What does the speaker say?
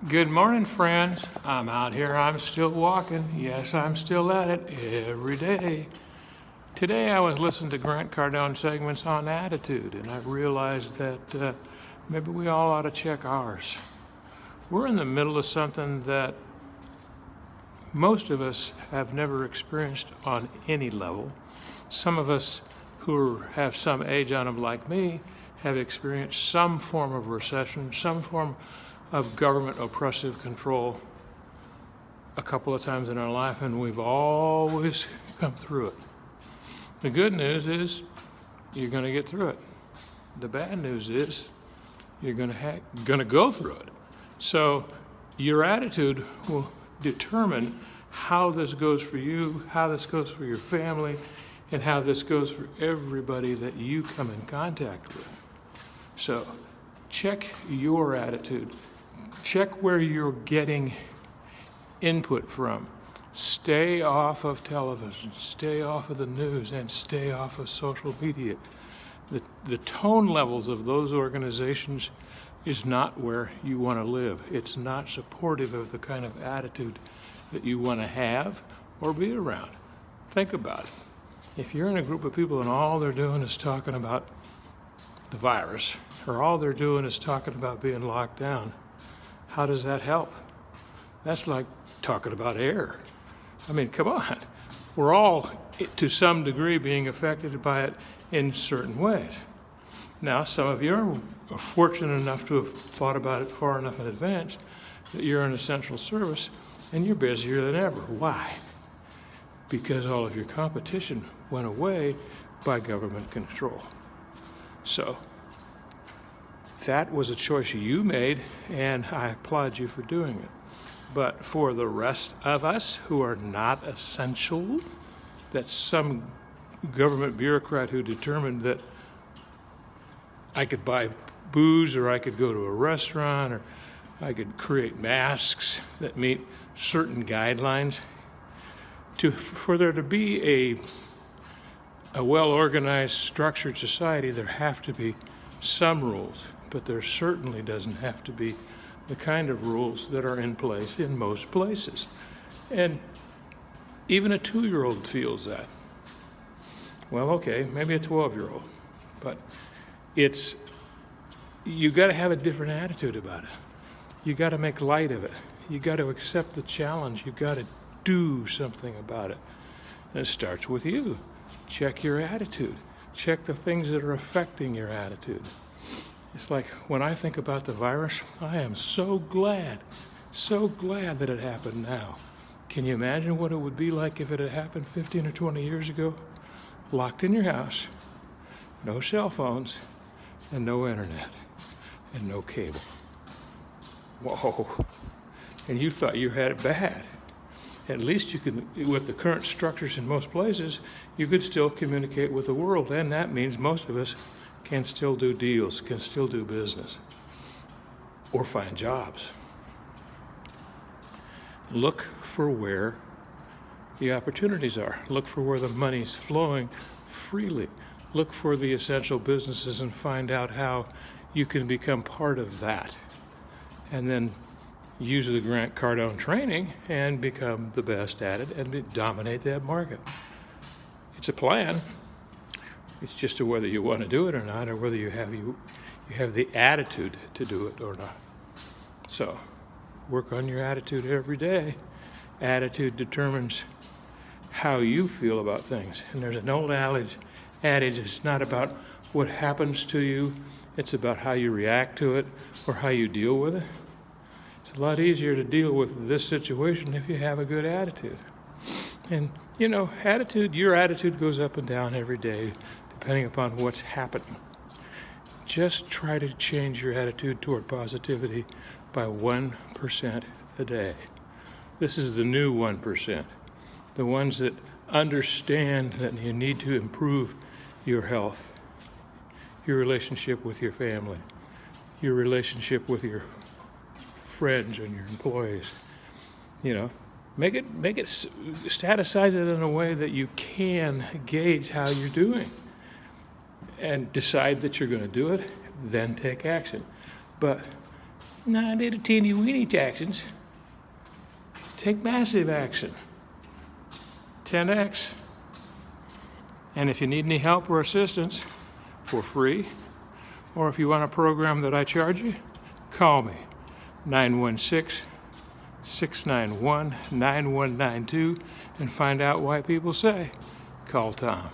Good morning, friends. I'm out here. I'm still walking. Yes, I'm still at it every day. Today I was listening to Grant Cardone segments on attitude, and I realized that maybe we all ought to check ours. We're in the middle of something that most of us have never experienced on any level. Some of us who have some age on them, like me, have experienced some form of recession, some form of government oppressive control a couple of times in our life, and we've always come through it. The good news is you're going to get through it. The bad news is you're going to go through it. So your attitude will determine how this goes for you, how this goes for your family, and how this goes for everybody that you come in contact with. So check your attitude. Check where you're getting input from. Stay off of television, stay off of the news, and stay off of social media. The tone levels of those organizations is not where you want to live. It's not supportive of the kind of attitude that you want to have or be around. Think about it. If you're in a group of people and all they're doing is talking about the virus, or all they're doing is talking about being locked down, how does that help? That's like talking about air. I mean, come on. We're all, to some degree, being affected by it in certain ways. Now, some of you are fortunate enough to have thought about it far enough in advance that you're in essential service and you're busier than ever. Why? Because all of your competition went away by government control. So, that was a choice you made, and I applaud you for doing it. But for the rest of us who are not essential, that's some government bureaucrat who determined that I could buy booze, or I could go to a restaurant, or I could create masks that meet certain guidelines. For there to be a well-organized, structured society, there have to be some rules. But there certainly doesn't have to be the kind of rules that are in place in most places. And even a 2-year-old feels that. Well, okay, maybe a 12-year-old. But you got to have a different attitude about it. You got to make light of it. You got to accept the challenge. You got to do something about it. And it starts with you. Check your attitude. Check the things that are affecting your attitude. It's like when I think about the virus, I am so glad that it happened now. Can you imagine what it would be like if it had happened 15 or 20 years ago? Locked in your house, no cell phones, and no internet, and no cable. Whoa. And you thought you had it bad. At least you could, with the current structures in most places, you could still communicate with the world, and that means most of us can still do deals, can still do business, or find jobs. Look for where the opportunities are. Look for where the money's flowing freely. Look for the essential businesses and find out how you can become part of that. And then use the Grant Cardone training and become the best at it and dominate that market. It's a plan. It's just whether you want to do it or not, or whether you have the attitude to do it or not. So, work on your attitude every day. Attitude determines how you feel about things. And there's an old adage, it's not about what happens to you, it's about how you react to it or how you deal with it. It's a lot easier to deal with this situation if you have a good attitude. And, your attitude goes up and down every day, depending upon what's happening. Just try to change your attitude toward positivity by 1% a day. This is the new 1%, the ones that understand that you need to improve your health, your relationship with your family, your relationship with your friends and your employees. Make it staticize it in a way that you can gauge how you're doing and decide that you're going to do it, then take action. But Not little teeny weeny Texans. Take massive action. 10x. And if you need any help or assistance for free, or if you want a program that I charge you, call me. 916-691-9192 and find out why people say, call Tom.